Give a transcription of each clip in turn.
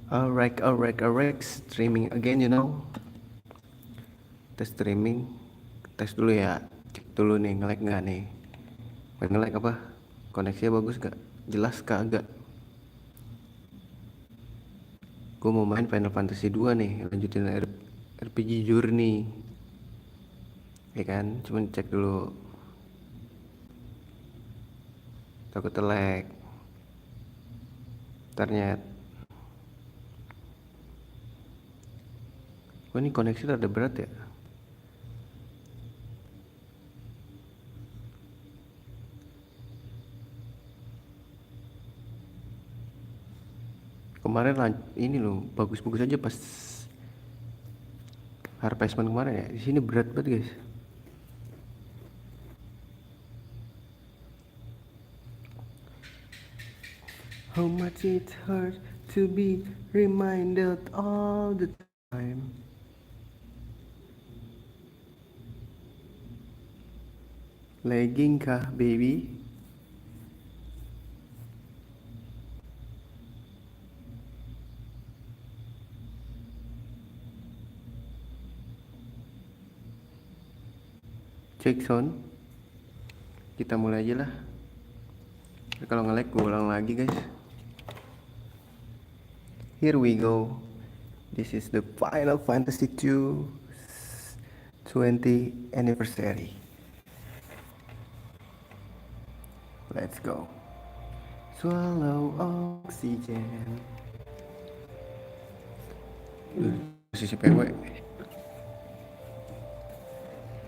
Alright, streaming again, you know. Tes streaming, tes dulu ya. Cek dulu nih, nge-lag nggak nih? Nge-lag apa? Koneksinya bagus gak? Jelas kagak? Gue mau main Final Fantasy 2 nih, lanjutin RPG Journey. Ya kan, cuman cek dulu. Takut lag. Ternyata, wah ini koneksi rada berat ya. Kemarin ini loh, bagus-bagus aja pas Harvestman kemarin ya. Di sini berat banget guys. How much it hurts to be reminded all the time. Lagging kah, baby? Cek sound. Kita mulai aja lah. Kalau nge-lag gue ulang lagi guys. Here we go. This is the Final Fantasy 2 20th anniversary. Let's go. Swallow oxygen. Posisi PW.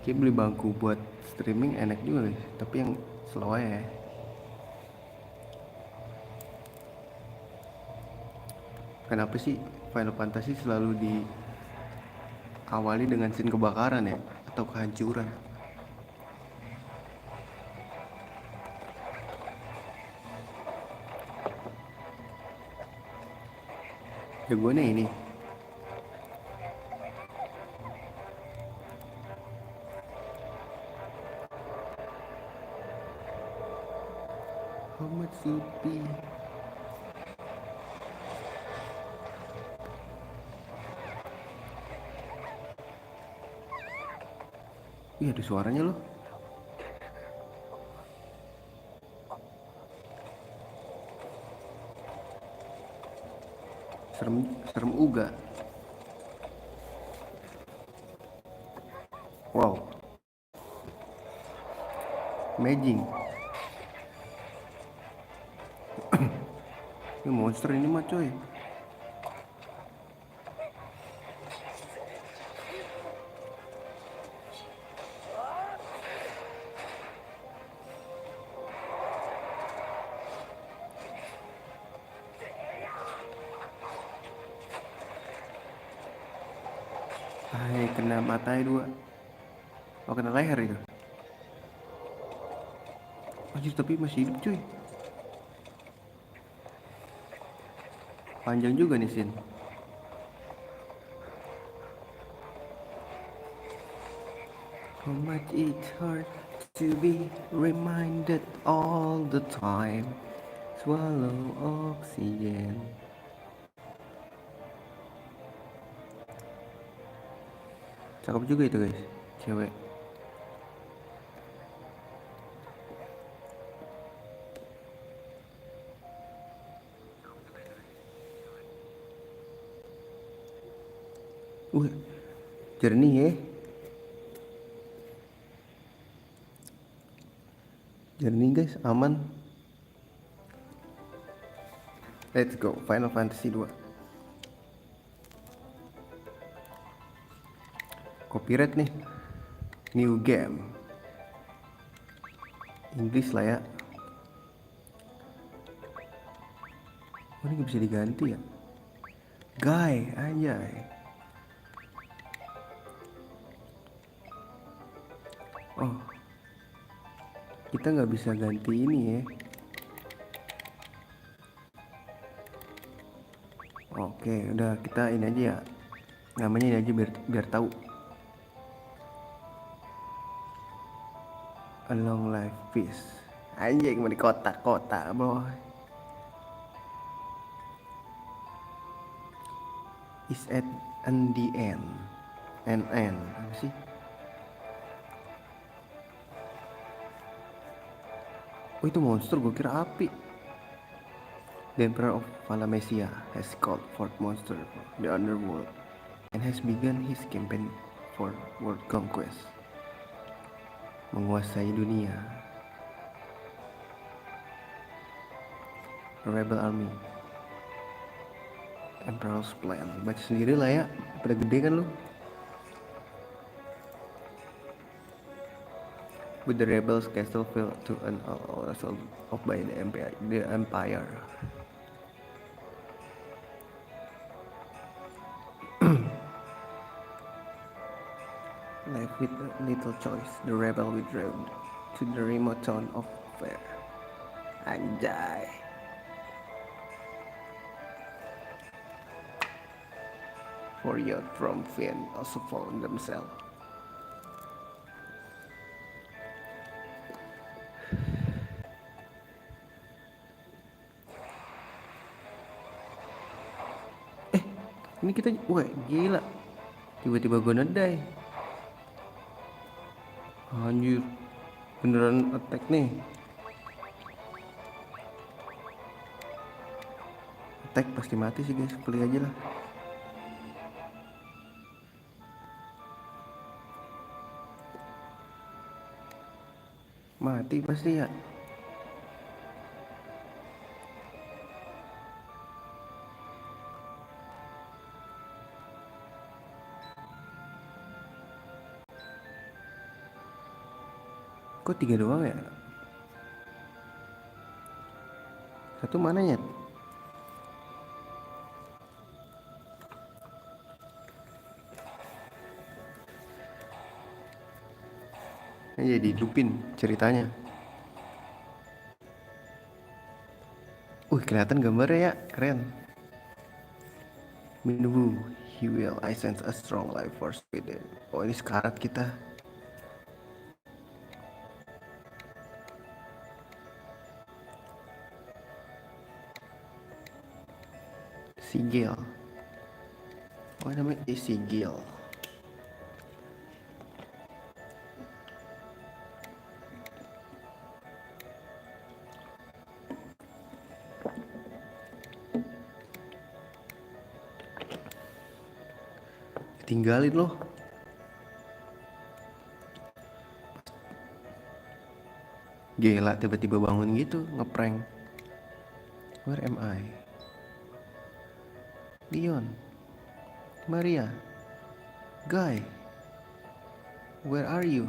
Kayak beli bangku buat streaming enak juga guys, tapi yang slow aja ya. Kenapa sih Final Fantasy selalu diawali dengan scene kebakaran ya? Atau kehancuran? Jagoannya ini. How much would be? Iya ada suaranya loh. Serem uga. Wow. Amazing. Ini monster ini mah coy. Hai, kena matanya dua. Oh, kena leher itu. Anjir, tapi masih hidup cuy. Panjang juga nih scene. How much it hurts to be reminded all the time. Swallow oxygen. Cakep juga itu guys, cewek. Jernih ya. Jernih guys, aman. Let's go, Final Fantasy 2. Copyright nih. New game. Inggris lah ya. Oh, ini bisa diganti ya. Guy, anjay. Oh, kita nggak bisa ganti ini ya. Oke, udah kita ini aja ya. Namanya ini aja biar tahu. A long life peace. Anjing mau di kotak-kotak boy. is at the end. End apa sih? Oh itu monster, gue kira api. The Emperor of Valamesia has called forth monster for the underworld and has begun his campaign for world conquest. Menguasai dunia. Rebel Army. Emperor's Plan. Baca sendiri lah ya, pada gede kan lu. With the rebels castle fell to an assault of by the empire. Left with little choice, the rebel withdrew to the remote town of Fair. Anjay. Warriors from Finn also found themselves. Ini kita, wah gila, tiba-tiba gue nedai. Anjir, beneran attack nih. Attack pasti mati sih guys, beli aja lah. Mati pasti ya. Kok 3 doang ya? Satu mana ya? Jadi hidupin ceritanya. Kelihatan gambarnya ya, keren. Minwu, he will. I sense a strong life force within. Oh ini sekarat kita. Sigil. Oh namanya Sigil. Tinggalin loh. Gila tiba-tiba bangun gitu, ngeprank. Where am I? Leon, Maria, Guy, where are you?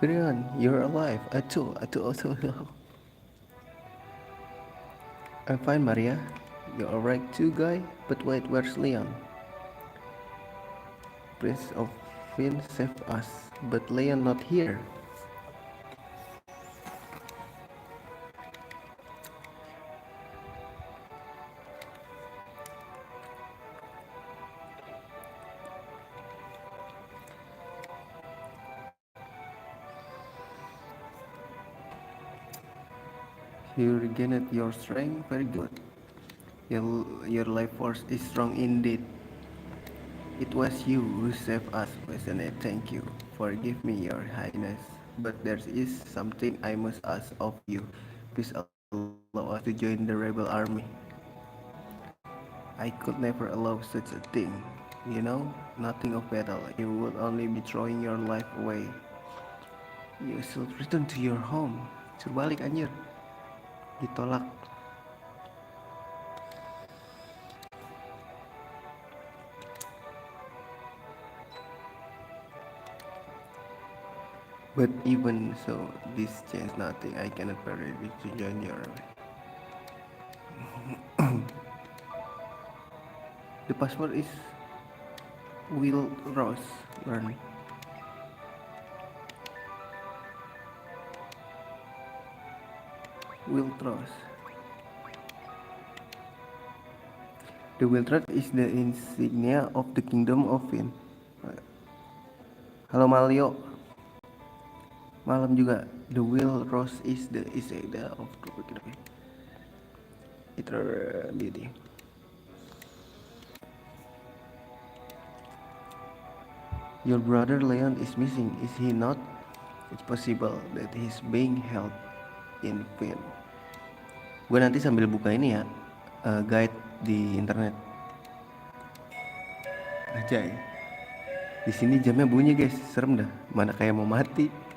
Leon, you're alive. Atu. I'm fine, Maria. You're alright too, Guy. But wait, where's Leon? Prince of Finn saved us, but Leon not here. You regained your strength, very good. Your life force is strong indeed. It was you who saved us, wasn't it? Thank you. Forgive me, your highness. But there is something I must ask of you. Please allow us to join the rebel army. I could never allow such a thing. You know, nothing of battle. You would only be throwing your life away. You should return to your home. Suruh balik anjir. Ditolak. But even so, this changes nothing. I cannot permit you to join your The password is Will Rose. Learn. Wiltros. The Wiltros is the insignia of the Kingdom of Finn. Halo Malio. Malam juga. The wheel rose is the idea of eternity. Your brother Leon is missing, is he not? It's possible that he's being held in pain. Gue nanti sambil buka ini ya, guide di internet. Aja ya. Di sini jamnya bunyi guys, serem dah. Mana kayak mau mati.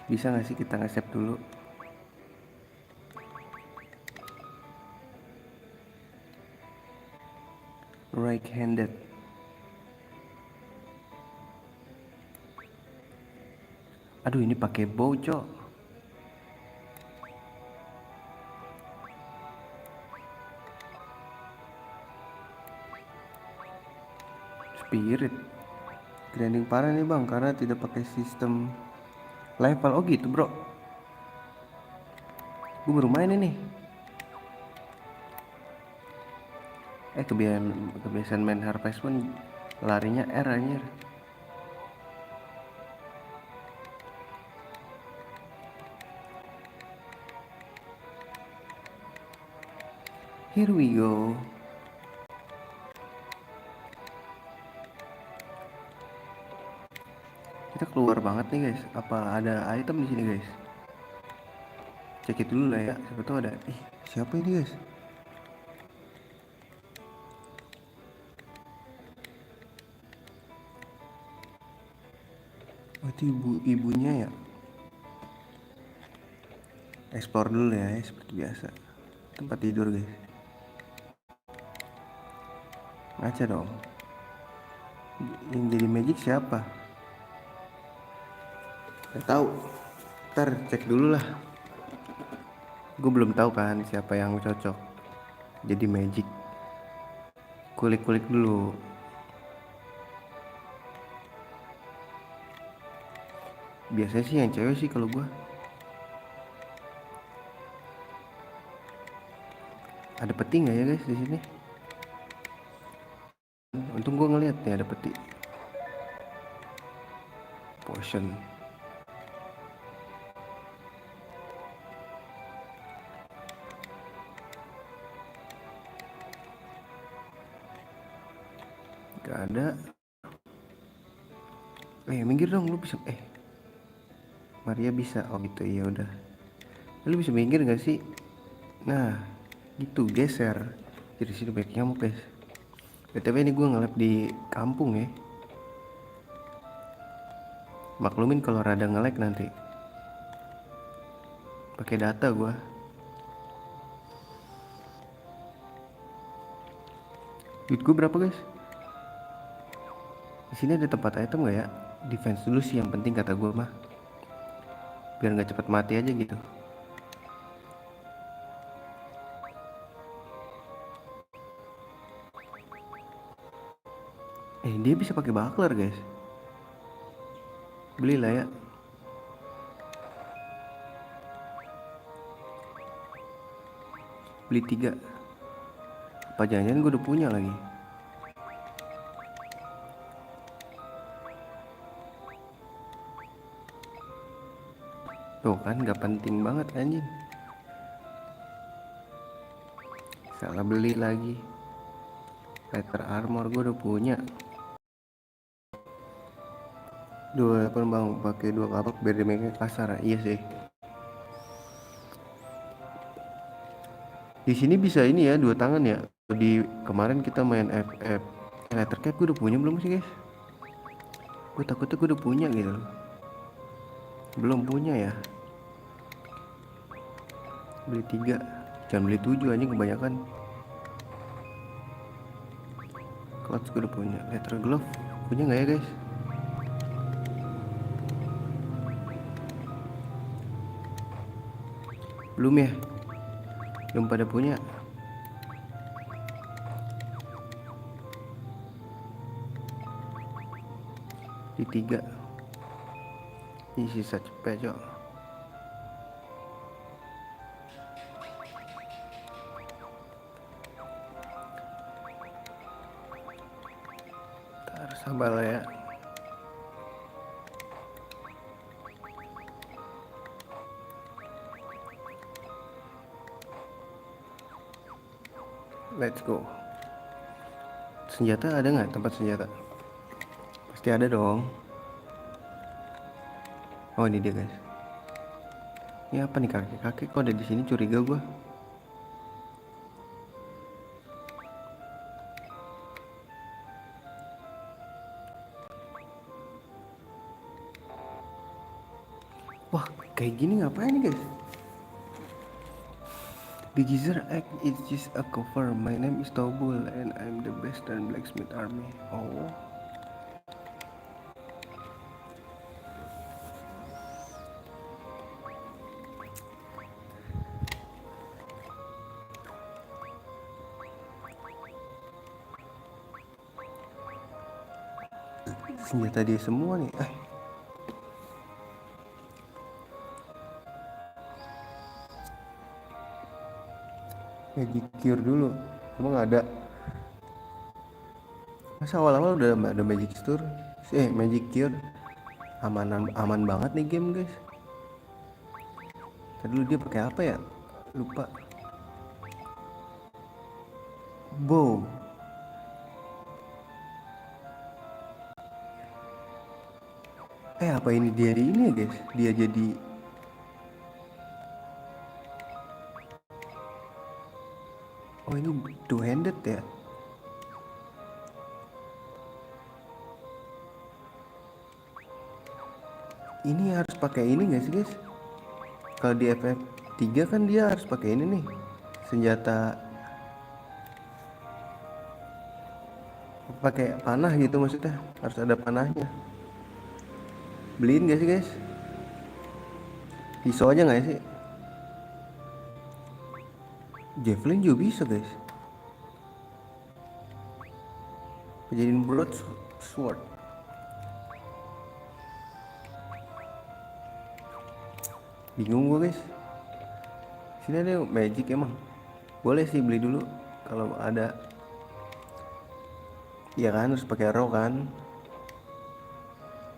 Bisa gak sih kita nge-save dulu? Right handed. Aduh, ini pakai bow, Cok. Spirit. Grinding parah nih bang, karena tidak pakai sistem level. Oh gitu bro. Gue baru main ini. Kebiasaan main Harvest pun larinya R anjir. Here we go. Kita keluar banget nih guys. Apa ada item di sini guys? Cek it dulu lah ya. Siapa tahu ada. Siapa ini guys? Oh itu ibunya ya. Explore dulu ya, seperti biasa. Tempat tidur guys. Ngaca dong. Yang jadi magic siapa? Gak tahu. Ntar cek dulu lah. Gue belum tahu kan siapa yang cocok jadi magic. Kulik-kulik dulu. Biasanya sih yang cewek sih kalau gue. Ada peti nggak ya guys di sini? Untung gue ngeliat nih ada peti. Potion. Gak ada. Minggir dong lu bisa. Maria bisa. Oh gitu ya udah. Lu bisa minggir nggak sih? Nah, gitu geser. Jadi sini banyak nyamuk guys. BTW ini gue nge-lab di kampung ya. Maklumin kalau rada nge-lag nanti. Pakai data gue. Duit gue berapa guys? Di sini ada tempat item nggak ya? Defense dulu sih yang penting kata gue mah. Biar nggak cepet mati aja gitu. Dia bisa pakai buckler guys. Belilah ya. Beli 3. Apa jangan-jangan gue udah punya lagi. Tuh kan gak penting banget anjing. Salah beli lagi. Letter armor gue udah punya. 2 bang, pakai 2 kapak biar damage-nya kasar. Iya sih. Di sini bisa ini ya 2 tangan ya. Di kemarin kita main FF. Letter cap gue udah punya belum sih guys? Gue takutnya gue udah punya gitu loh. Belum punya ya. Beli 3. Jangan beli 7 anjing kebanyakan. Clutch gue udah punya. Letter glove punya nggak ya guys? Belum ya. Belum pada punya. Di 3. Ini sisa cepet cok. Ntar sabar lah ya. Let's go. Senjata ada nggak? Tempat senjata? Pasti ada dong. Oh ini dia guys. Ini apa nih kakek kok ada di sini, curiga gua. Wah kayak gini ngapain nih guys? The Geyser Act is just a cover. My name is Tobul and I'm the best in blacksmith army. Oh. Senjata dia semua nih. Magic Cure dulu. Emang ada? Masa awal-awal udah ada Magic Cure? Magic Cure. Aman banget nih game guys. Tadi dulu dia pakai apa ya? Lupa. Bow. Apa ini dia di ini ya guys? Dia jadi oh ini two-handed ya? Ini harus pakai ini nggak sih guys? Kalau di FF3 kan dia harus pakai ini nih, senjata pakai panah gitu, maksudnya harus ada panahnya. Beliin gak sih guys? Pisau aja nggak sih? Javelin juga bisa guys. Jadiin broadsword. Bingung gue guys. Sini ada magic emang. Boleh sih beli dulu kalau ada. Iya kan, harus pakai raw kan.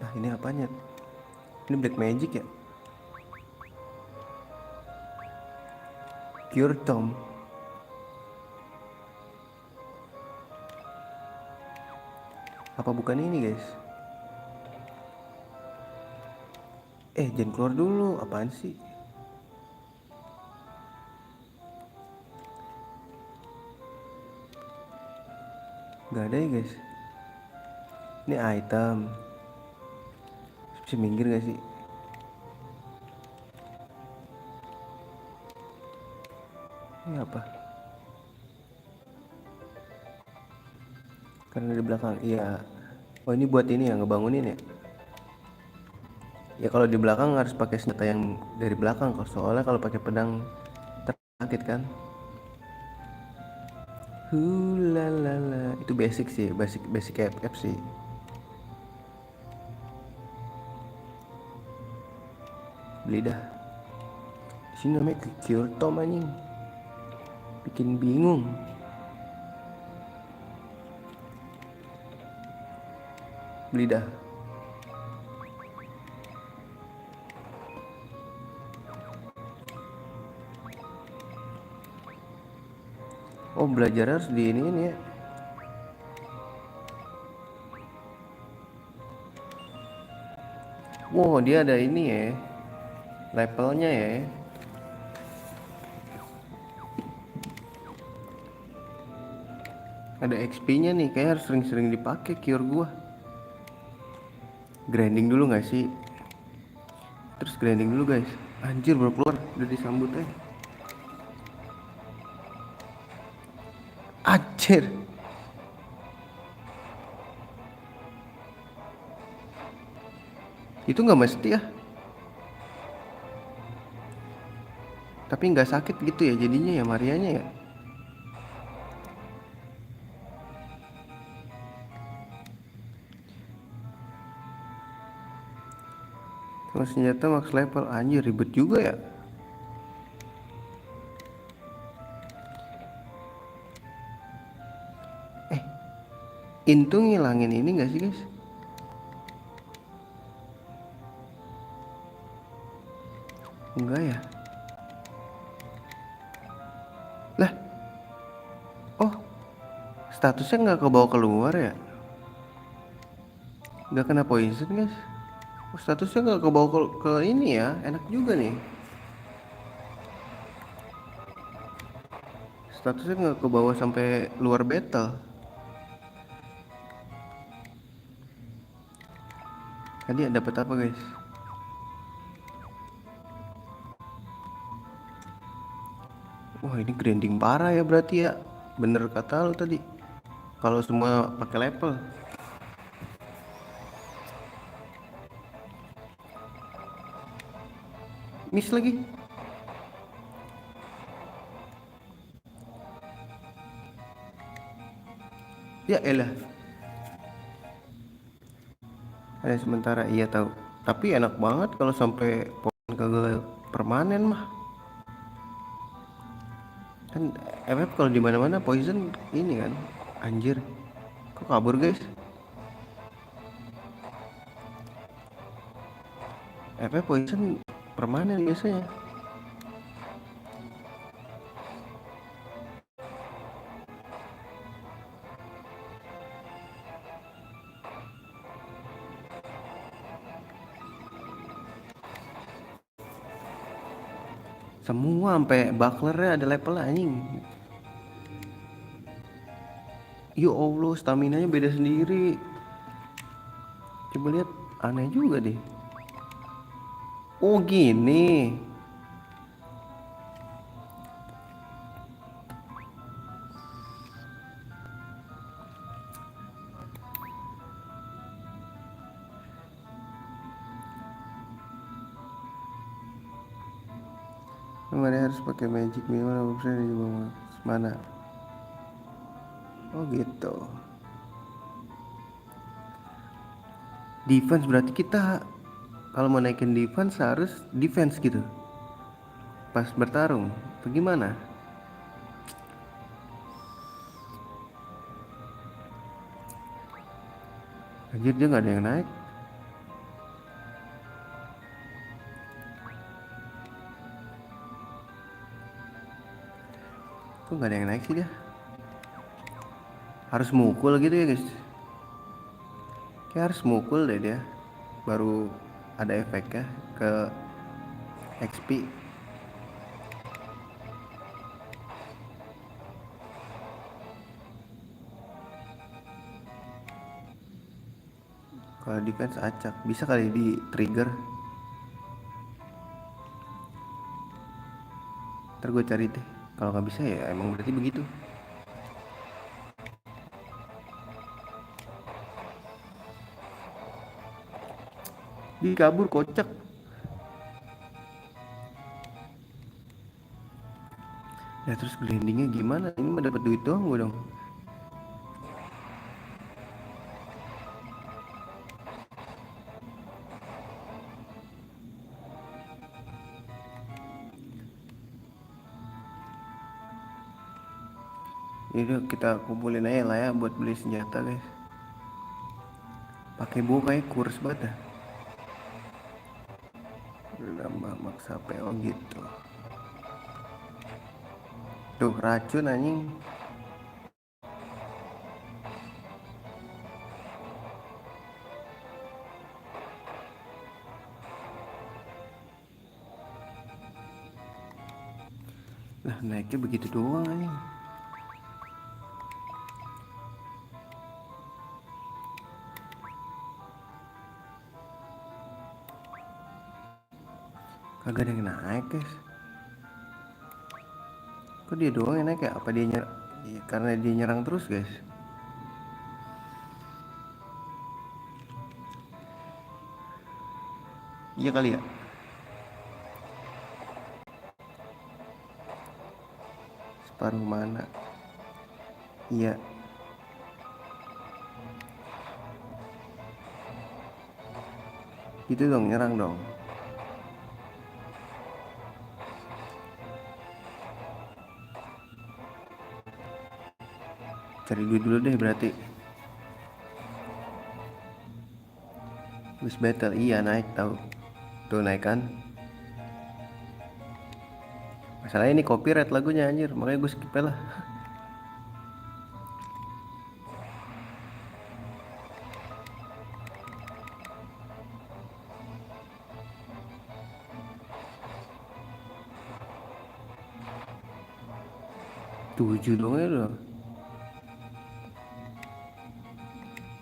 Nah ini apanya? Ini black magic ya? Cure Tom. Apa bukan ini guys? Jangan keluar dulu, apaan sih? Gak ada ya guys. Ini item. Bisa minggir gak sih? Ini apa? Karena di belakang, iya. Oh ini buat ini ya, ngebangunin ya? Ya kalau di belakang harus pakai senjata yang dari belakang, soalnya kalau pakai pedang tersakit kan. Hulalala, itu basic sih, basic FF sih. Beli dah. Di sini namanya Cure Tom anjing. Bikin bingung. Beli dah. Oh belajar harus di ini ya. Wow dia ada ini ya, levelnya ya. Ada XP nya nih, kayak harus sering-sering dipakai cure gua. Grinding dulu gak sih? Terus grinding dulu guys. Anjir baru keluar udah disambut Anjir. Itu nggak mesti ya. Tapi nggak sakit gitu ya jadinya ya Marianya ya. Terus senjata max level, anjir ribet juga ya. Intu ngilangin ini nggak sih guys? Enggak ya. Lah, oh statusnya nggak kebawa keluar ya? Nggak kena poison guys. Oh, statusnya nggak kebawa ke ini ya, enak juga nih. Statusnya nggak kebawa sampai luar battle. Tadi dapat apa guys? Wah ini grinding parah ya berarti ya. Bener kata lu tadi. Kalau semua pakai level. Miss lagi. Ya elah. Sementara iya tahu. Tapi enak banget kalau sampai pohon kagak permanen mah. Kan FF kalau di mana-mana poison ini kan. Anjir. Kok kabur guys? FF poison permanen biasanya. Semua sampai bucklernya ada level anjing. Ya Allah, stamina-nya beda sendiri. Coba lihat, aneh juga deh. Oh gini. Kemarin harus pakai magic minimal 80% di bawah mana? Oh gitu. Defense berarti kita kalau mau naikin defense harus defense gitu. Pas bertarung, bagaimana? Anjir dia nggak ada yang naik. Kok nggak ada yang naik sih dia? Harus mukul gitu ya guys. Kayak harus mukul deh dia. Baru ada efeknya ke XP. Kalau defense acak, bisa kali di trigger. Ntar gue cari deh. Kalau nggak bisa ya emang berarti begitu. Dia kabur kocak. Ya terus grindingnya gimana? Ini mah dapat duit doang gue dong. Jadi kita kumpulin aja lah ya buat beli senjata guys. Pakai bow kayak kurs banget dah. Nambah maksa PO gitu. Tuh racun anjing. Lah naiknya begitu doang anjing. Kagak ada yang naik guys. Kok dia doang yang naik ya? Apa dia nyerang? Ya, karena dia nyerang terus guys. Iya kali ya. Paruh mana? Iya. Itu dong, nyerang dong. Cari duit dulu deh berarti. Gus battle, iya naik tahu. Tuh naik kan. Masalahnya ini copyright lagunya anjir, makanya gue skip lah. Tujuh dong ya loh.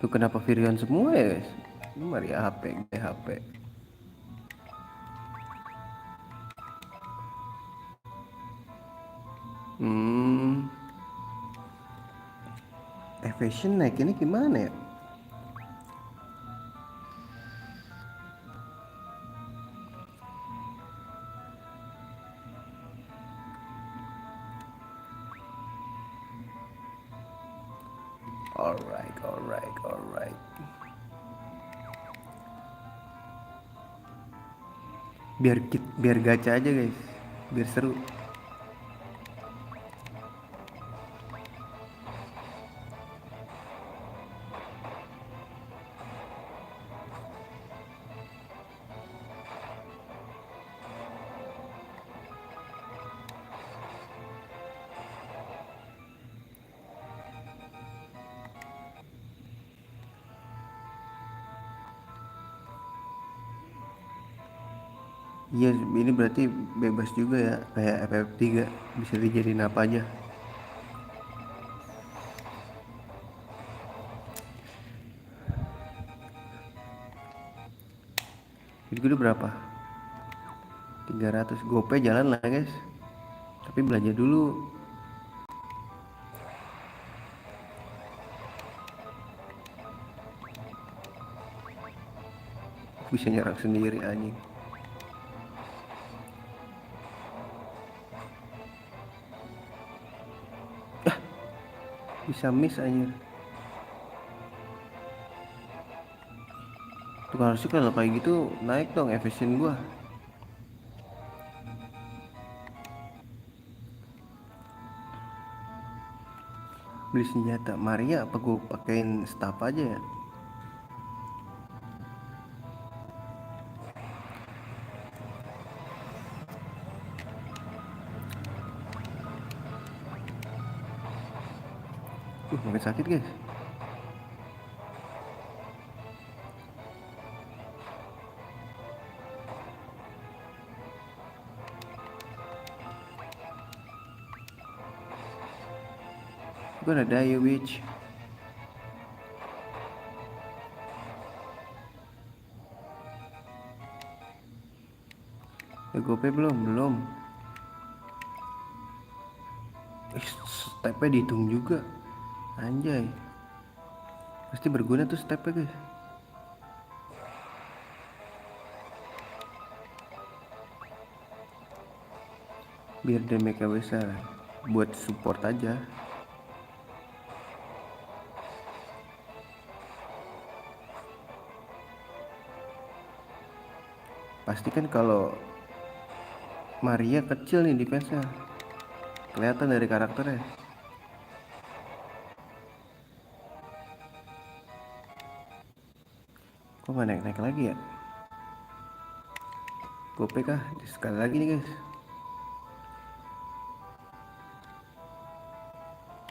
Tuh kenapa Virion semua ya guys? Ini mari HP, HP. Fashion naik ini gimana ya? Alright. Biar gacha aja guys, biar seru. Iya, ini berarti bebas juga ya, kayak FF3 bisa dijadiin apa aja. Itu udah berapa? 300. Gope jalan lah guys, tapi belanja dulu. Bisa nyerang sendiri anjing. Bisa miss anjir. Tuh harusnya kalau kayak gitu naik dong efisien gua. Beli senjata Maria apa gua pakein staff aja ya? Makin sakit guys. Gue ada die witch. Ya gope belum. Stepnya dihitung juga. Anjay. Pasti berguna tuh stepnya guys. Biar damage-nya besar. Buat support aja. Pastikan kalau Maria kecil nih defense-nya. Kelihatan dari karakternya. Kok gak naik-naik lagi ya? Gope kah? Sekali lagi nih guys.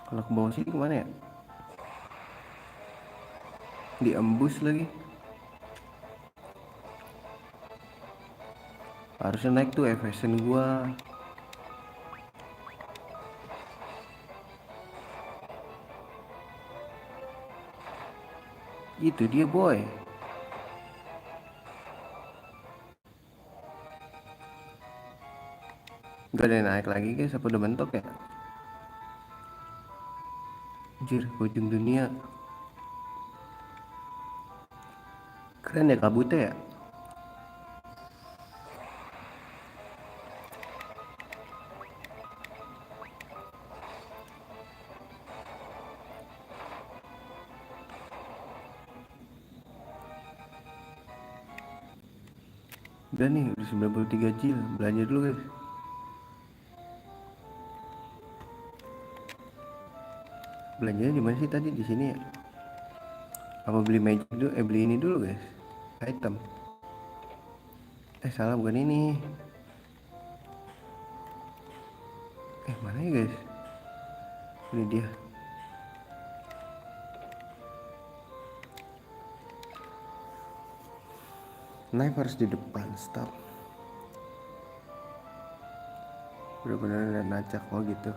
Kalau ke bawah sini kemana ya? Diembus lagi. Harusnya naik tuh efisien gua. Itu dia boy. Gak ada yang naik lagi guys, apa udah mentok ya? Anjir, ujung dunia. Keren ya kabutnya ya. Udah nih, udah 93 jil. Belanja dulu guys. Belanjanya di mana sih tadi? Di sini ya? Apa beli magic dulu? Beli ini dulu guys. Item. Salah, bukan ini. Mana ya guys? Ini dia. Knife harus di depan. Stop. Bener-bener nacak. Oh gitu.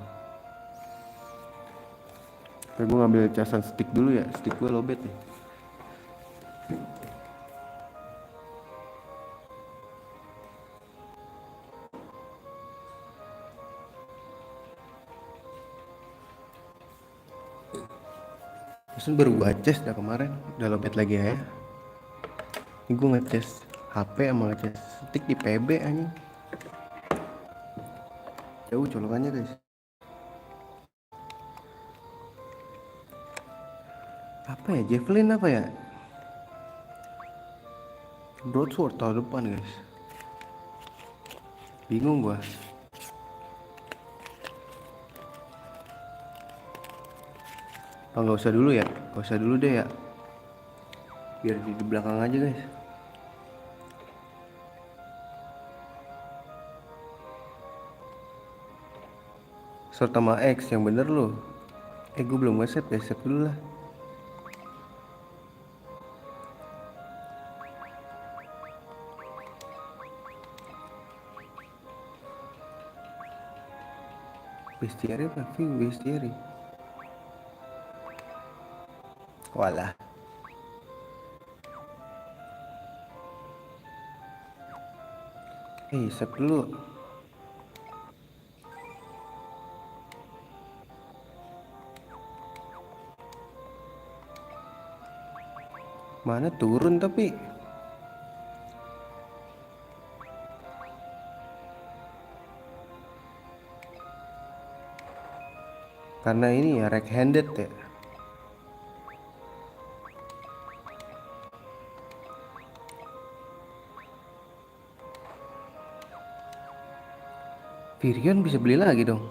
Tapi gue ngambil casan stick dulu ya. Stick gue lobet nih. Terus baru gue ngecas dah kemarin. Udah lobet lagi ya. Ini gue ngecas HP sama ngecas stick di PB anjing. Jauh colokannya guys. Apa ya? Javelin apa ya? Broadsword tahun depan guys. Bingung gua. Oh, nggak usah dulu ya? Nggak usah dulu deh ya. Biar di belakang aja guys. Sword sama X yang bener loh. Gue belum nge-save ya, save dulu lah. Bestiary apa? View bestiary. Walah. Save dulu. Mana turun tapi? Karena ini ya right handed ya. Virion bisa beli lagi dong.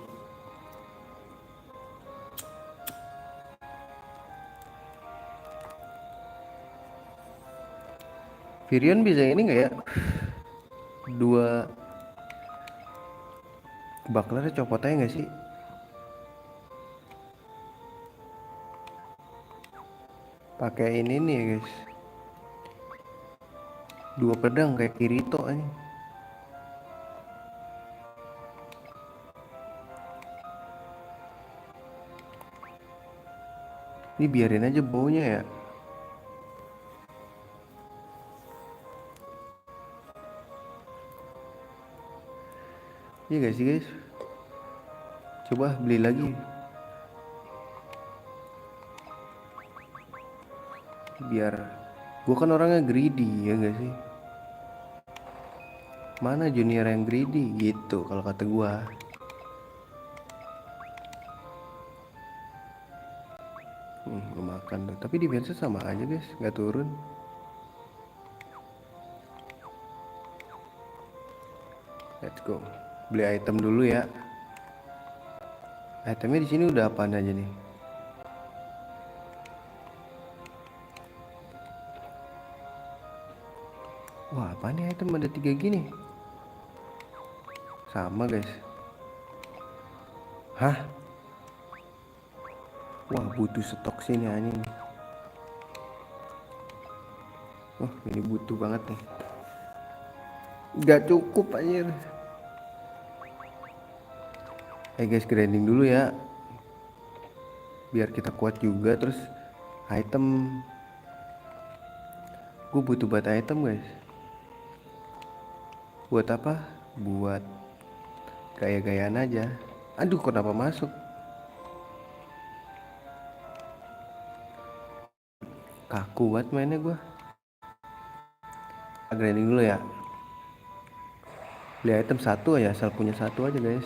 Virion bisa ini nggak ya? Dua baklernya copot aja nggak sih? Pakai ini nih guys. Dua pedang kayak Kirito aja. Ini biarin aja baunya ya. Iya gak sih guys? Coba beli lagi. Biar gue kan orangnya greedy ya gak sih? Mana junior yang greedy gitu kalau kata gue. Gue makan tuh. Tapi di bensin sama aja guys, nggak turun. Let's go. Beli item dulu ya. Itemnya di sini udah apaan aja nih? Wah, apa nih item ada 3 gini? Sama guys. Hah? Wah, butuh stok sini anjing. Oh, ini butuh banget nih. Gak cukup anjir. Guys, grinding dulu ya. Biar kita kuat juga. Terus item. Gue butuh buat item guys. Buat apa? Buat gaya-gayaan aja. Aduh, kenapa masuk? Kaku banget mainnya gue. Grinding dulu ya. Beli item satu aja, asal punya satu aja guys.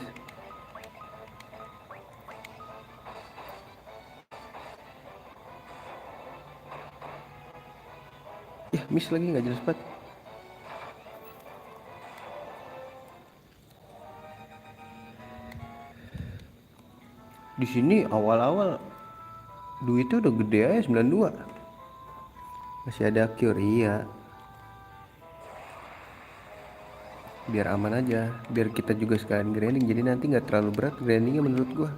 Miss lagi, nggak jelas banget. Di sini awal-awal duitnya udah gede aja 92. Masih ada cure, iya. Biar aman aja, biar kita juga sekalian grinding, jadi nanti nggak terlalu berat grindingnya menurut gua.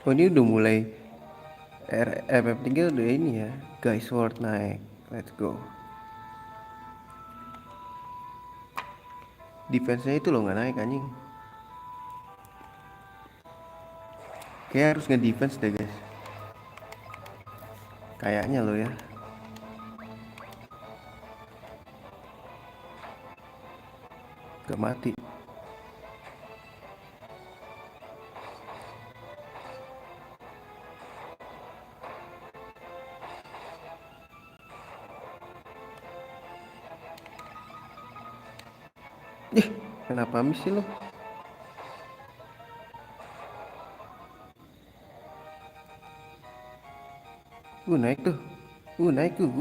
Oh ini udah mulai FF3 udah ini ya, guys, sword naik, let's go. Defense-nya itu loh nggak naik anjing. Kayak harus nge-defense deh guys. Kayaknya lo ya. Gak mati. Kenapa miss sih lo? Naik tuh. Naik tuh.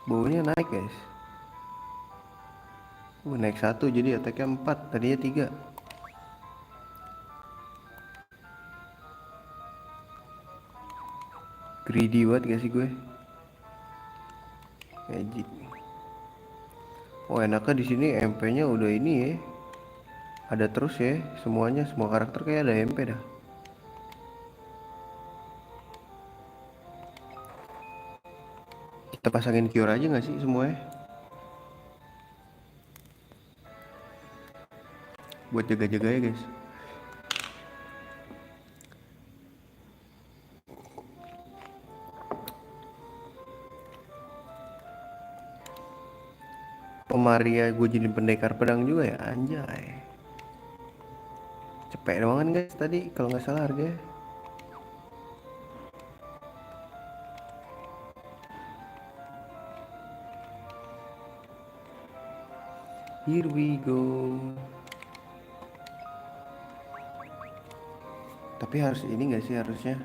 Baunya naik guys. Naik 1 jadi attack-nya 4, tadinya 3. Greedy banget gak sih gue? Magic. Oh enaknya di sini MP-nya udah ini ya. Ada terus ya, semuanya, semua karakter kayak ada MP dah. Kita pasangin cure aja gak sih semuanya? Buat jaga-jaga ya guys. Pemaria gue jadi pendekar pedang juga ya, anjay. Cepet doang kan guys tadi kalau nggak salah harganya. Here we go. Tapi harus ini gak sih, harusnya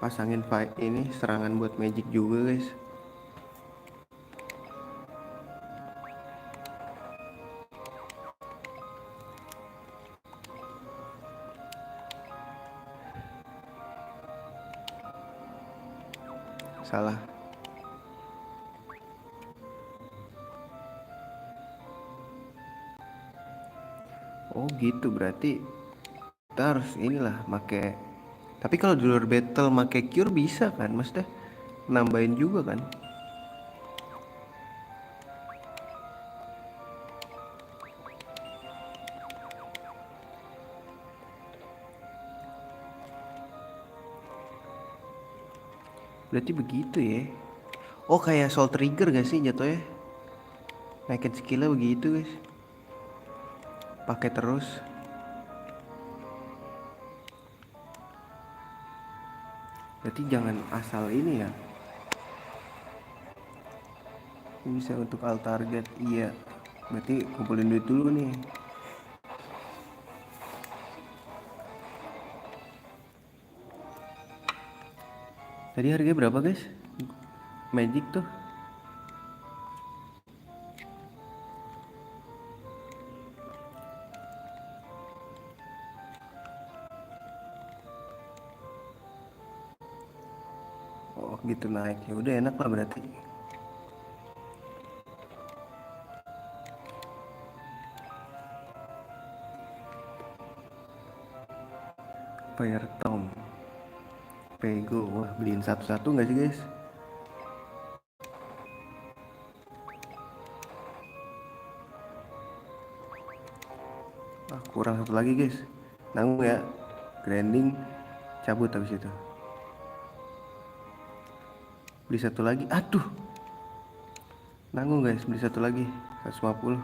pasangin fight ini serangan buat magic juga guys. Salah. Oh gitu, berarti kita harus inilah make. Tapi kalau di luar battle make cure bisa kan, maksudnya nambahin juga kan? Berarti begitu ya. Oh kayak soul trigger gak sih jatuhnya? Naikin skillnya begitu guys. Pakai terus. Berarti jangan asal ini ya. Bisa untuk alt target, iya. Berarti kumpulin duit dulu nih. Tadi harganya berapa guys? Magic tuh. Oh gitu naik, ya udah enak lah berarti. Fire Tom, Pego, wah beliin satu-satu nggak sih guys? Kurang satu lagi guys, nanggung ya, grinding, cabut habis itu. Beli satu lagi, aduh, nanggung guys, beli satu lagi, 150.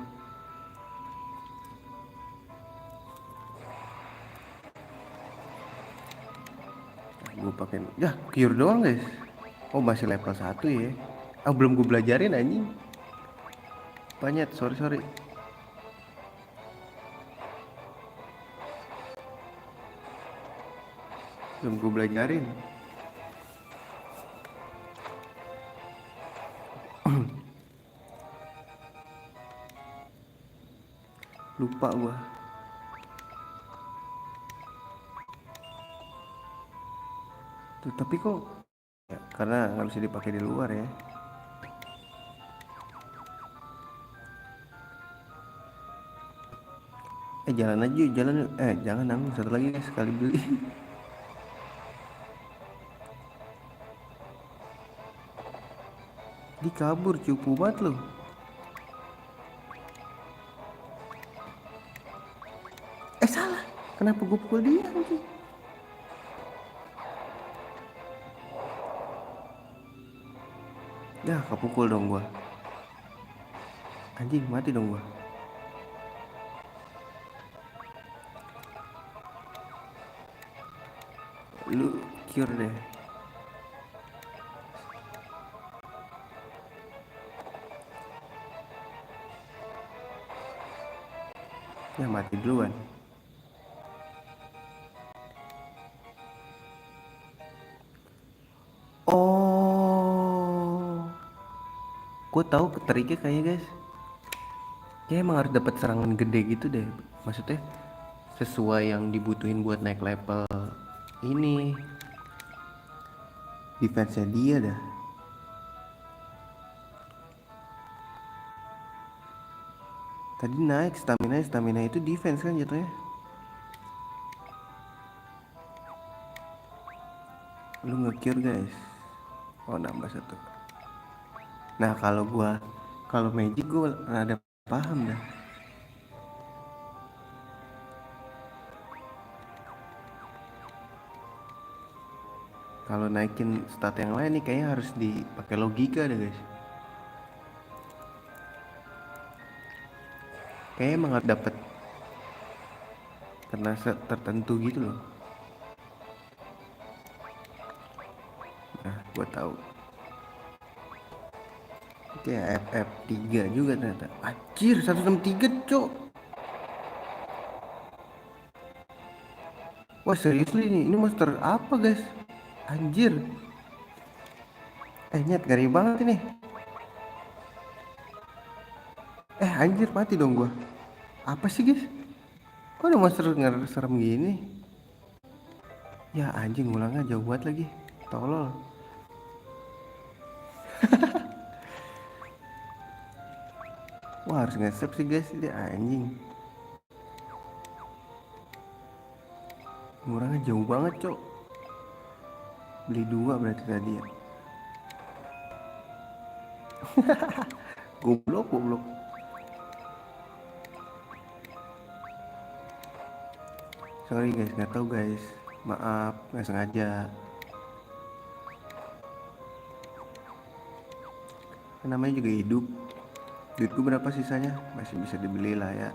Gue pakai, ya cure doang guys. Oh masih level 1 ya. Belum gue belajarin anjing. Banyak, sorry. belum gue belajarin. Lupa gua. Tuh, tapi kok ya, karena nggak bisa dipakai di luar ya. Jalan aja yuk, jalan yuk. Jangan nanggung, satu lagi guys, sekali beli. Di kabur cupu banget loh. Salah, kenapa gue pukul dia anjing? Ya kepukul dong gua. Anjing, mati dong gua. Lu cure deh. Ya mati duluan. Oh, gue tahu triknya kayaknya guys. Ya emang harus dapat serangan gede gitu deh. Maksudnya sesuai yang dibutuhin buat naik level ini. Defense-nya dia dah. Tadi naik stamina itu defense kan jatuhnya. Lu nge-cure guys. Oh, nambah satu. Nah, kalau magic gua rada paham dah. Kalau naikin stat yang lain nih kayaknya harus dipakai logika deh guys. Kayaknya emang harus dapet karena tertentu gitu loh. Nah, gua tahu. Oke, FF3 juga ternyata. Anjir, 163 cok. Wah serius nih, ini monster apa guys? Anjir. Nyet, ngeri banget ini. Anjir, mati dong gua. Apa sih guys? Kok ada monster serem gini? Ya anjing, ngulangnya jauh banget lagi. Tolol. Wah harus nge-save sih guys, dia anjing. Ngulangnya jauh banget cok. Beli 2 berarti tadi ya. Goblok. Sorry guys, nggak tahu guys. Maaf, nggak sengaja. Namanya juga hidup. Duitku berapa sisanya? Masih bisa dibeli lah ya.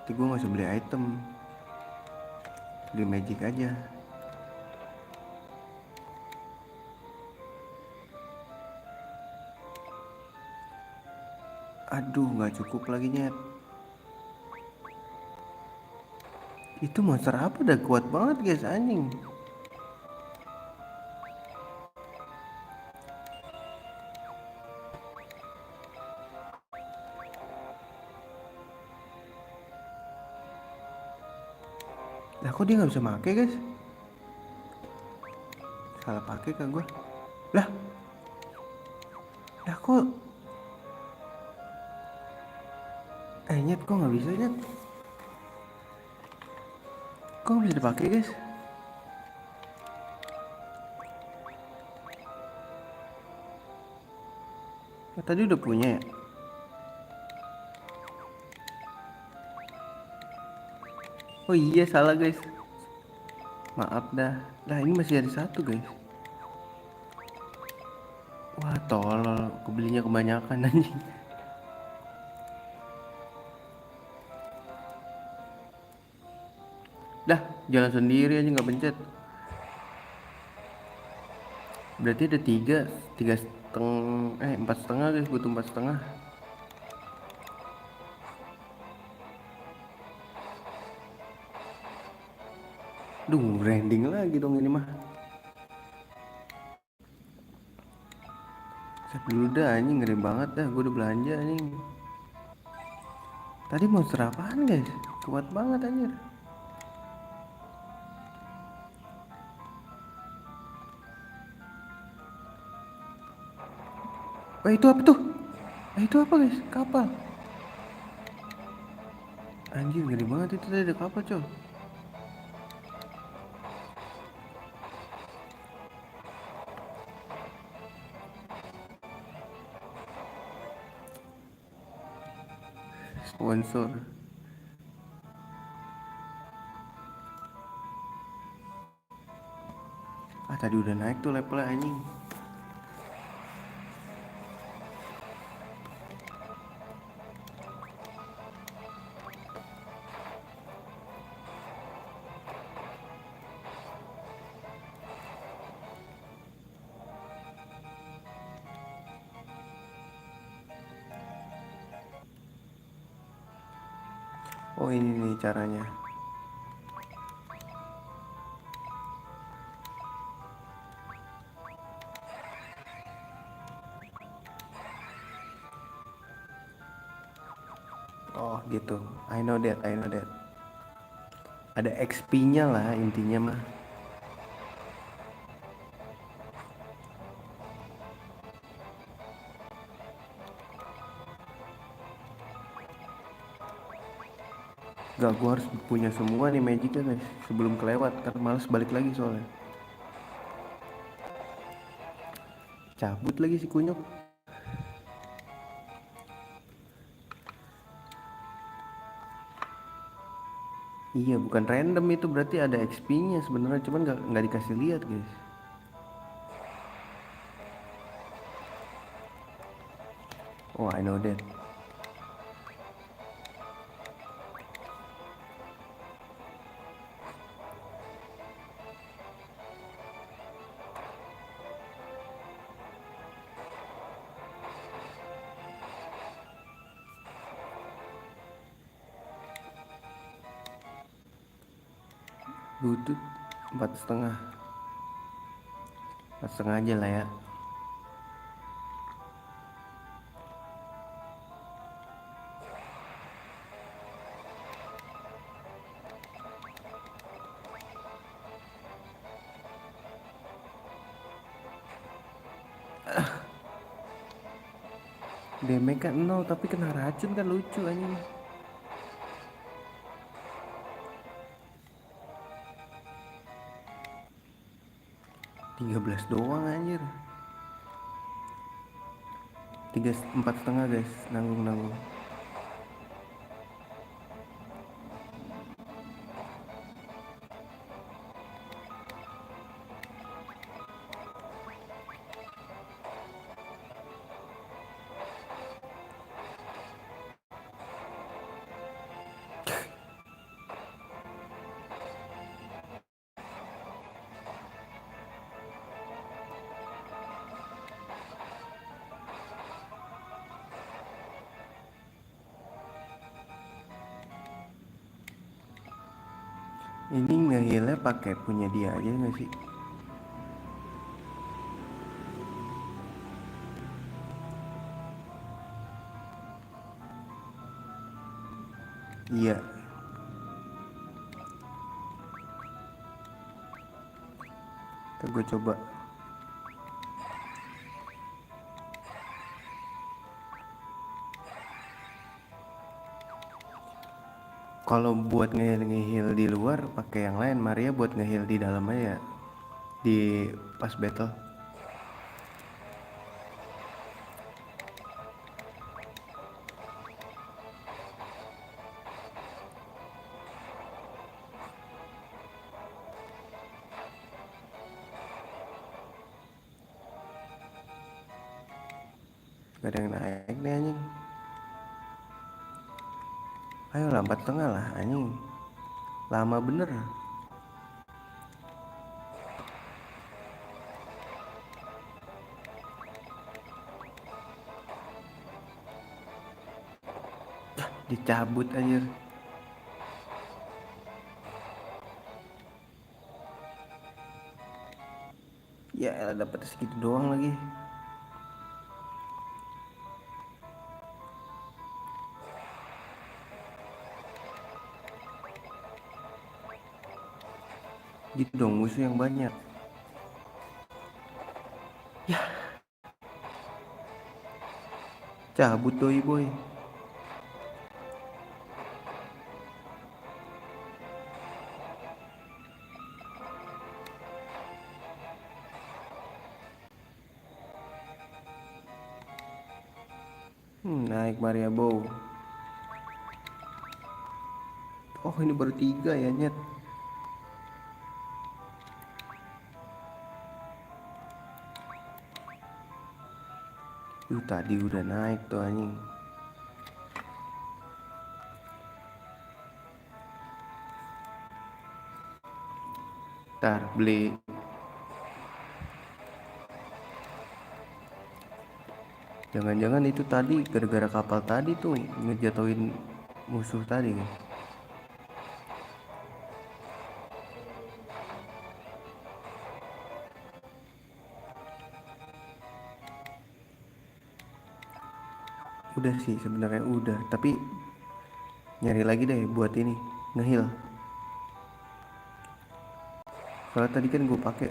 Tapi gue nggak usah beli item. Beli magic aja. Aduh, nggak cukup lagi nyet. Itu monster apa udah kuat banget guys, anjing. Lah kok dia nggak bisa make guys? Salah pakai kan gue. Lah kok nyet, kok nggak bisa nyet? Kok nggak bisa dipakai guys? Tadi udah punya ya? Oh iya, salah guys. Maaf dah. Lah ini masih ada satu guys. Wah tolol, kebelinya kebanyakan anjing. Dah jalan sendiri aja nggak pencet. Berarti ada tiga setengah, 4,5 guys, butuh 4,5. Duh, branding lagi dong ini mah. Save dulu dah anjing, ngeri banget dah, gue udah belanja anjing. Tadi monster apaan guys? Kuat banget anjir. Wah itu apa tuh? Itu apa guys? Kapal. Anjir ngeri banget itu tadi ada kapal coy. Sponsor. Ah tadi udah naik tuh levelnya anjing. Oh ini nih caranya. Oh gitu. I know that. Ada XP-nya lah intinya mah. Gak, gue harus punya semua nih magicnya guys sebelum kelewat, karena males balik lagi soalnya. Cabut lagi si kunyuk. Iya bukan random, itu berarti ada XP-nya sebenarnya, cuman nggak dikasih lihat guys. Oh I know that. Butuh 4,5. 4,5 aja lah ya. Damage kan 0 tapi kena racun kan lucu anjing. 13 doang anjir. 4,5 guys, nanggung. Ini ngehilnya pakai punya dia aja nggak sih? Iya. Gue coba. Kalau buat ngehil di luar pakai yang lain, Maria buat ngehil di dalam aja ya. Di pas battle. Gak ada yang naik nih anjing. Ayo lah 4,5 lah anjing. Lama bener. Dicabut anjir. dapat segitu doang lagi. Gitu dong, musuh yang banyak. Ya, cabut doi boy. Naik Maria Bow. Oh, ini baru 3 ya, nyet. Tadi udah naik tuh anjing. Ntar beli. Jangan-jangan itu tadi gara-gara kapal tadi tuh ngejatuhin musuh tadi kan. Udah sih sebenarnya udah, tapi nyari lagi deh buat ini ngeheal. Soalnya tadi kan gue pakai.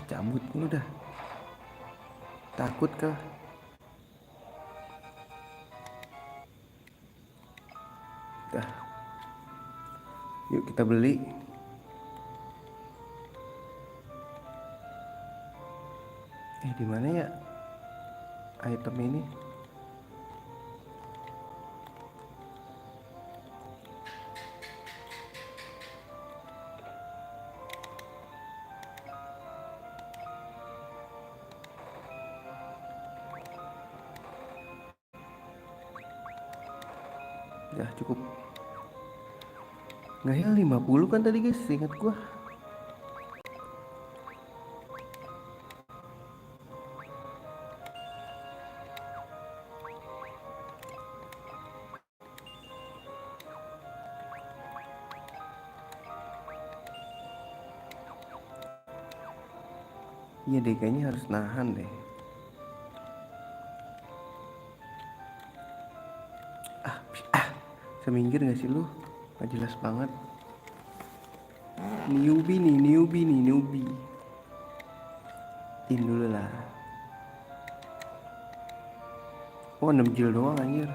Cabut lu dah. Takut kah? Dah. Yuk kita beli. Di mana ya item ini? Ya cukup. Ngeheal 50 kan tadi guys, ingat gua. Iya deh, kayaknya harus nahan deh. Bisa minggir gak sih lu? Gak jelas banget. Newbie. In dulu lah. Oh 6 jil doang anjir.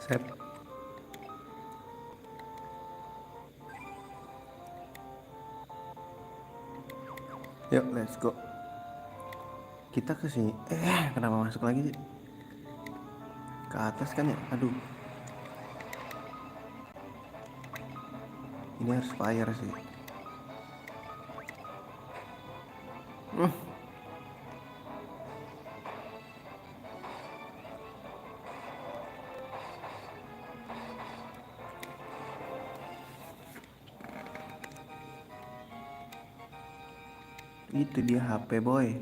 Set. Yuk let's go. Kita ke sini. Kenapa masuk lagi sih? Ke atas kan ya? Aduh. Ini harus fire sih. Itu dia HP boy.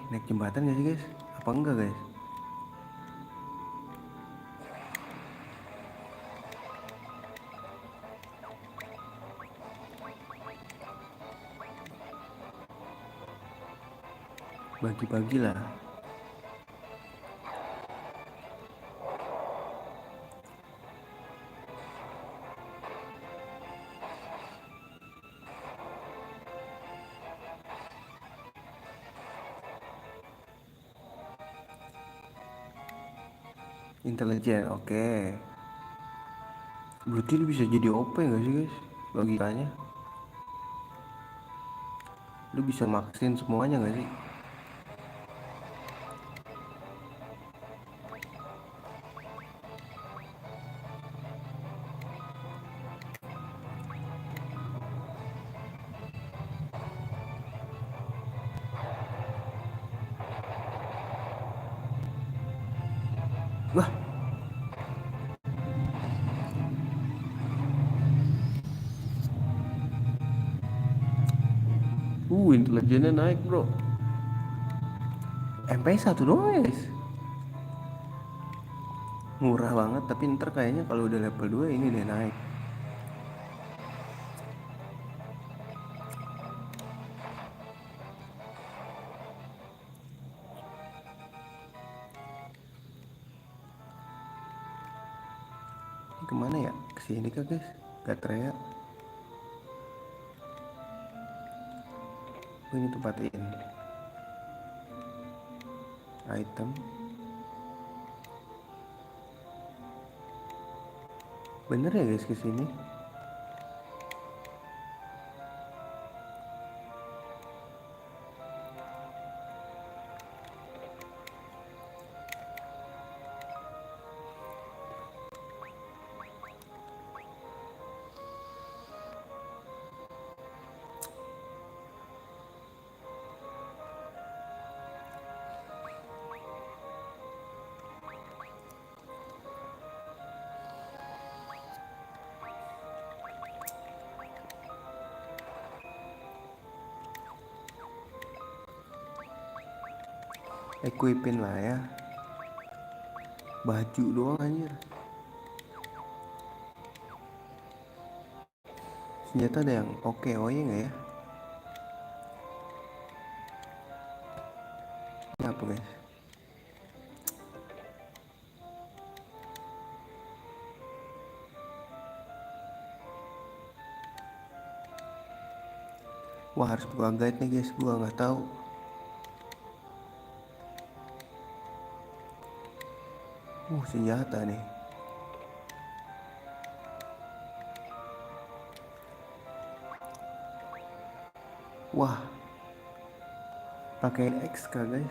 Naik jembatan gak sih guys? Apa enggak guys? Bagi-bagi lah. Intelijen, oke. Berarti lu bisa jadi OP gak sih guys? Logikanya lu bisa maksin semuanya gak sih? Wah, intelijennya naik bro. MP 1 doang ya guys, murah banget. Tapi ntar kayaknya kalau udah level 2 ini deh naik. Ini kemana ya? Kesini kah guys? Gak teriak. Ini tempatin item. Bener ya guys kesini? Equipin lah ya, baju doang anjir. Senjata ada yang oke OE nggak ya? Ini apa guys? Wah harus buka guide nih guys, gua nggak tahu. Senjata nih. Wah, pakai X kah guys?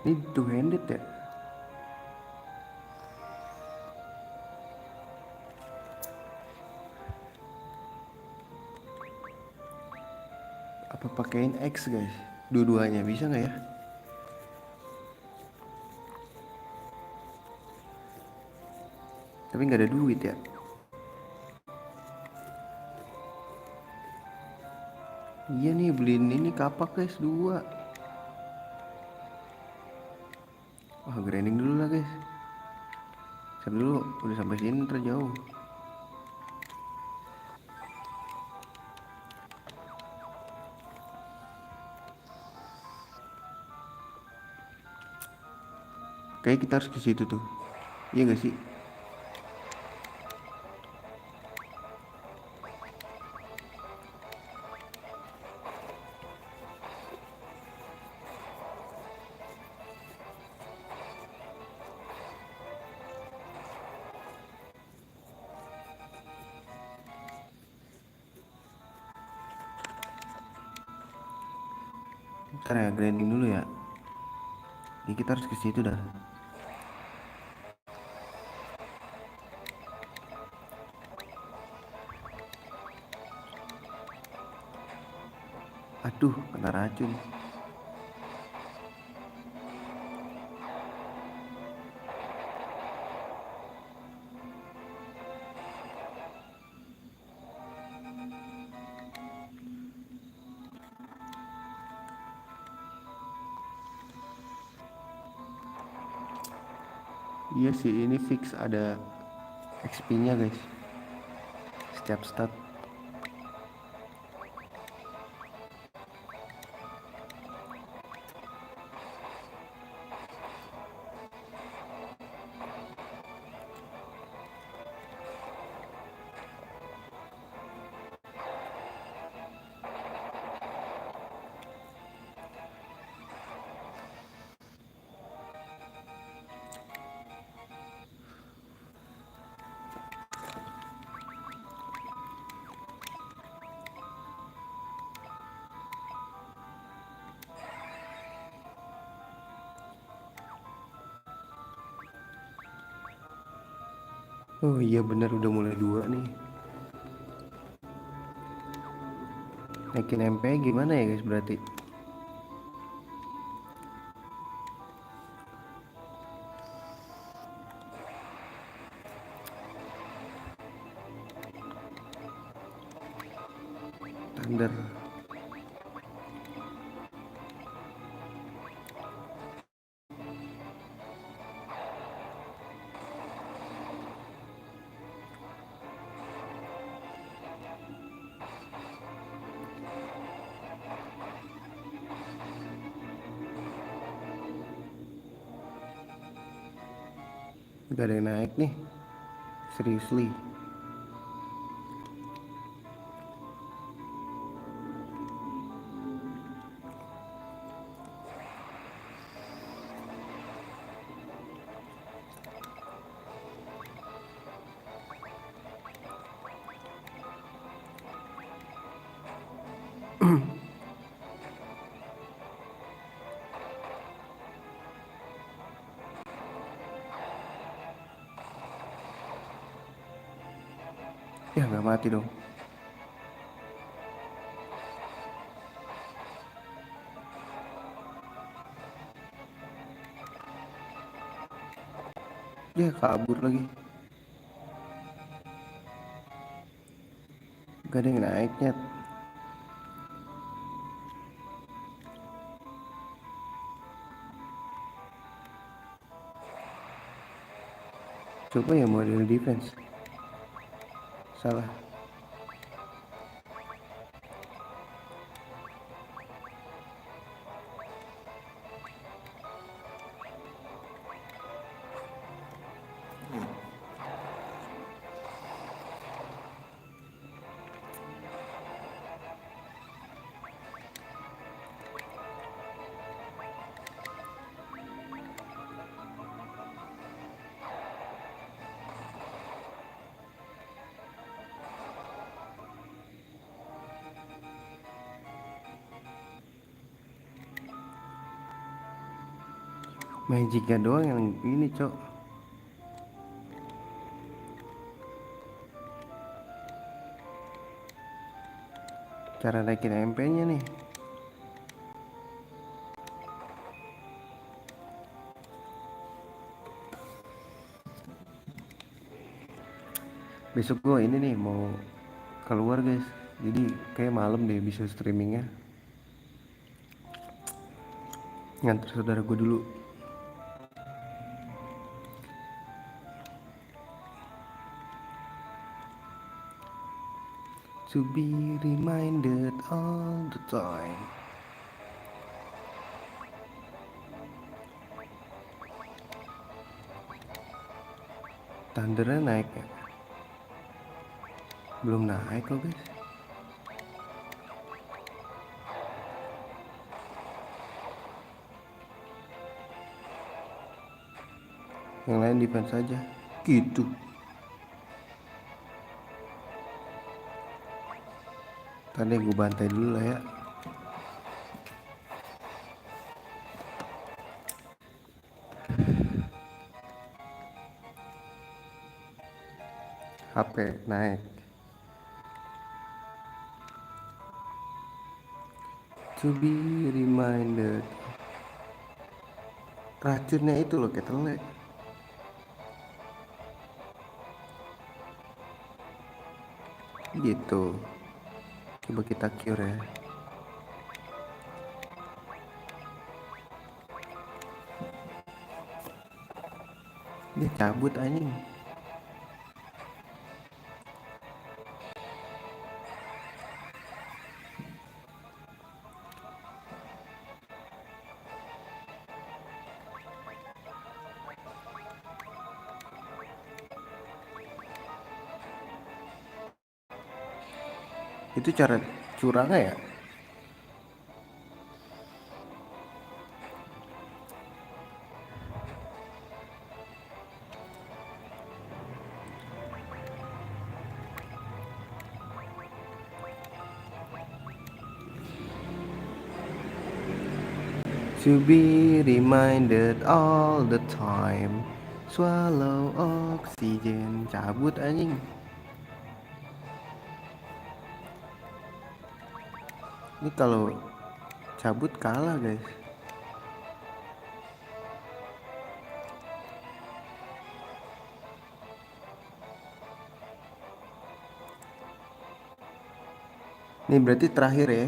Ini two handed ya? Apa pakein X guys? Dua-duanya bisa nggak ya? Tapi nggak ada duit ya. Iya nih beliin ini kapak guys 2. Wah grinding dulu lah guys. Siap dulu, udah sampai sini terjauh. Kayak kita harus ke situ tuh. Iya gak sih? Ntar ya grinding dulu ya. Ini kita harus ke situ dah. Aduh, kena racun. Iya sih, ini fix ada XP-nya guys. Setiap stat. Oh iya bener, udah mulai 2 nih. Naikin MP gimana ya guys berarti? Thunder. Gak ada yang naik nih. Seriously. Ya gak mati dong. Ya kabur lagi. Gak ada yang naiknya. Coba ya model defense. Salah. Magicnya doang yang ini cok. Cara naikin MP nya nih. Besok gua ini nih mau keluar guys. Jadi kayak malam deh bisa streamingnya. Nganter saudara gue dulu. To be reminded all the time. Thundernya naik ya? Belum naik kok guys. Yang lain defense saja. Gitu. Tadi gue bantai dulu lah ya. HP naik. To be reminded. Racunnya itu loh ketelek. Gitu. Coba kita cure ya. Dia cabut anjing. Itu cara curangnya ya? To be reminded all the time. Swallow oksigen. Cabut anjing. Ini kalau cabut kalah guys. Ini berarti terakhir ya.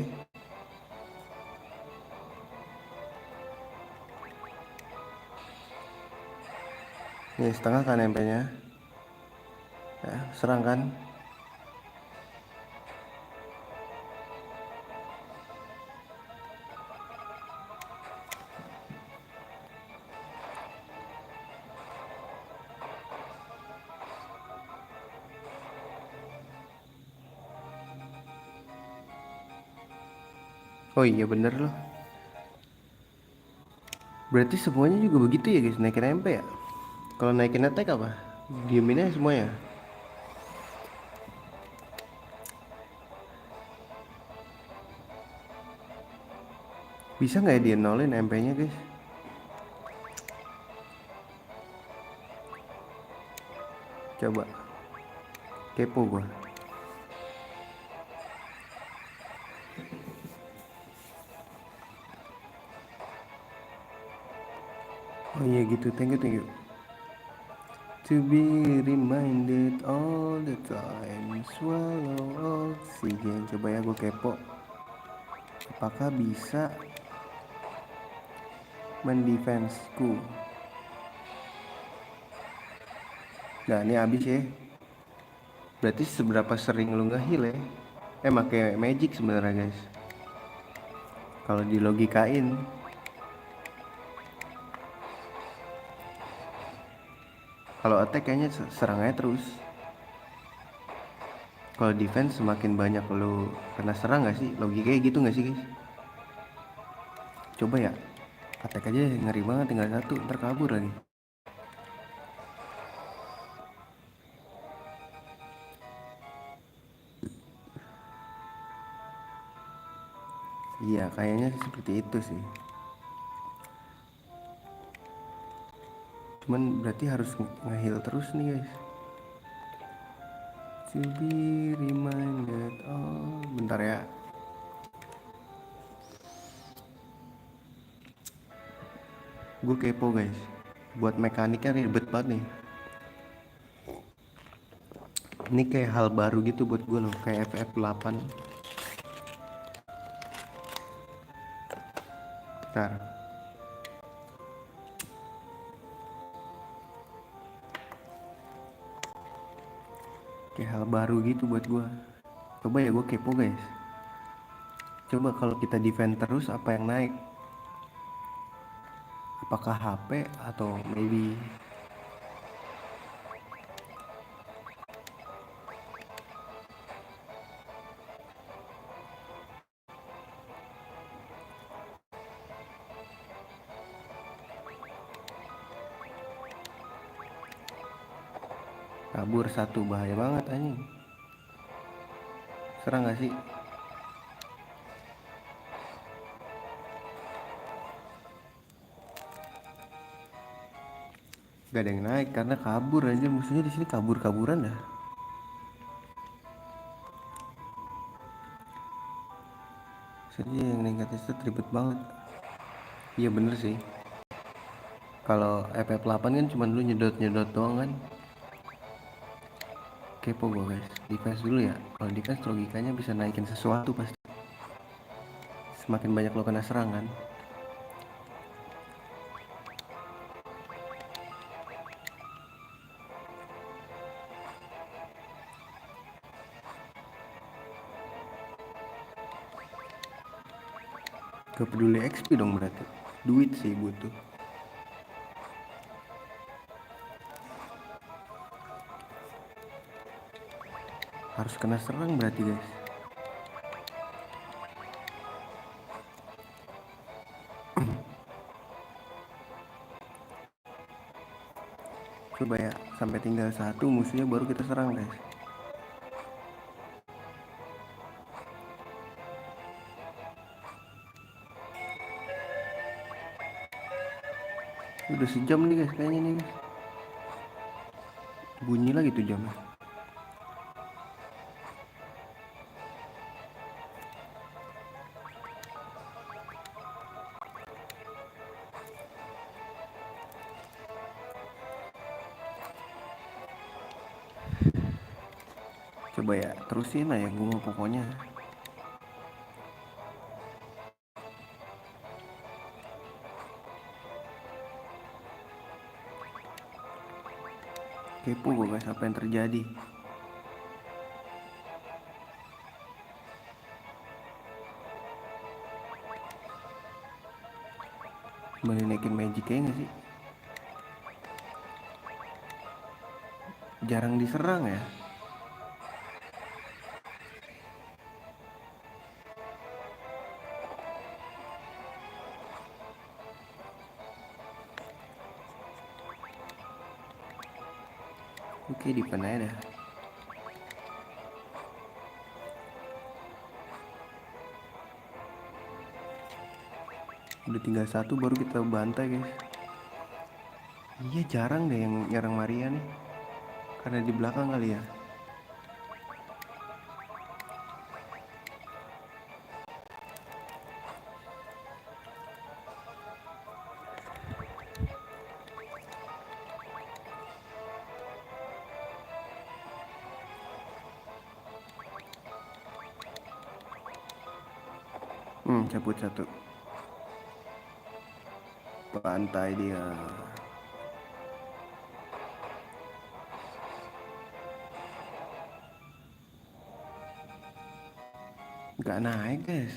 Nih setengah kan MP-nya. Ya, serang kan. Oh iya bener loh. Berarti semuanya juga begitu ya guys, naikin MP ya. Kalau naikin attack apa? Diemin aja semuanya. Bisa nggak ya dia nolin MP-nya guys? Coba. Kepo gua. Oh iya gitu, thank you. To be reminded all the time, swallow oxygen. Coba ya gue kepo. Apakah bisa mendefenseku? Nah ini habis ya. Berarti seberapa sering lu nge-heal ya? Pakai magic sebenarnya guys. Kalau dilogikain. Kalau attack kayaknya serang aja terus. Kalau defense semakin banyak lu kena serang gak sih? Logikanya gitu gak sih guys? Coba ya. Attack aja ngeri banget, tinggal satu ntar kabur lagi. Iya kayaknya seperti itu sih. Cuman berarti harus nge-heal terus nih guys. To be reminded. Oh bentar ya. Gue kepo guys. Buat mekaniknya ribet banget nih. Ini kayak hal baru gitu buat gue loh, kayak FF8. Bentar. Kayak hal baru gitu buat gue. Coba ya gue kepo guys. Coba kalau kita defend terus apa yang naik? Apakah HP atau maybe kabur satu, bahaya banget anjing. Serang gak sih? Gak ada yang naik karena kabur aja, musuhnya di sini kabur-kaburan dah. Jadi yang ningkat itu ribet banget. Iya bener sih. Kalau FF8 kan cuma dulu nyedot-nyedot doang kan. Kepo gue guys, defense dulu ya. Kalau defense logikanya bisa naikin sesuatu pasti. Semakin banyak lo kena serangan. Gak peduli XP dong berarti. Duit sih butuh. Harus kena serang berarti guys. Coba ya, sampai tinggal satu musuhnya baru kita serang guys. Udah sejam nih guys kayaknya nih guys. Bunyi lagi tuh jamnya. Coba ya terusin lah ya gue mau pokoknya. Kepo gue guys apa yang terjadi. Kembali naikin magicnya gak sih? Jarang diserang ya. Oke di aja dah. Udah tinggal satu baru kita bantai guys. Iya jarang deh yang nyerang Maria nih. Karena di belakang kali ya. Cabut satu. Pantai dia. Gak naik guys.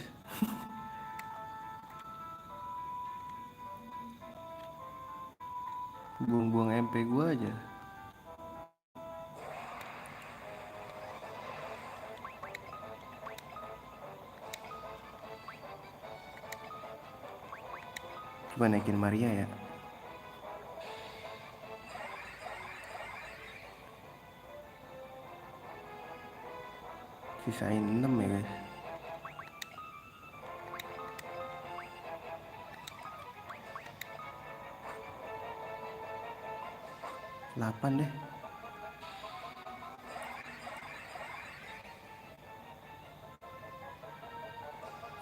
Buang-buang MP gua aja. Coba naikin Maria ya. Sisain 6 ya guys. Delapan deh.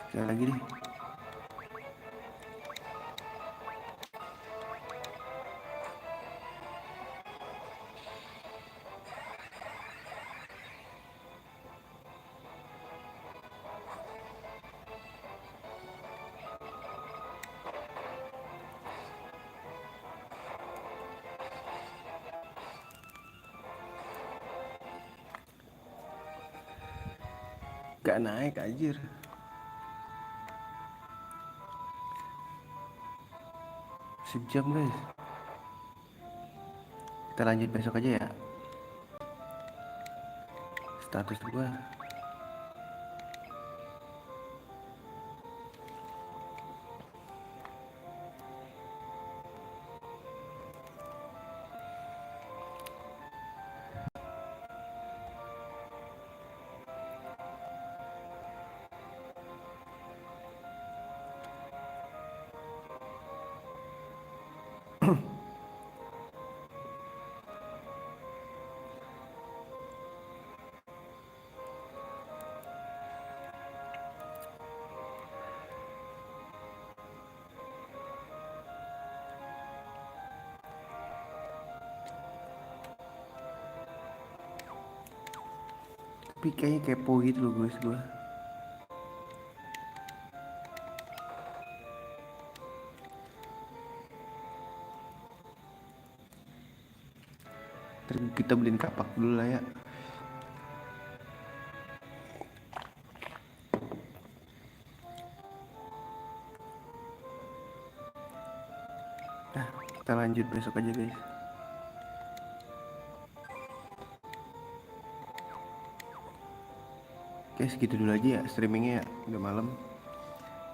Sekali lagi deh. Gak naik anjir. Sejam guys. Kita lanjut besok aja ya. Status gua tapi kayaknya kepo gitu loh guys gua. Terus kita beliin kapak dulu lah ya. Nah, kita lanjut besok aja guys. Oke segitu dulu aja ya streamingnya ya. Udah malam.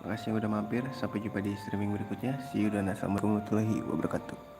Makasih yang udah mampir. Sampai jumpa di streaming berikutnya. See you dan assalamualaikum warahmatullahi wabarakatuh.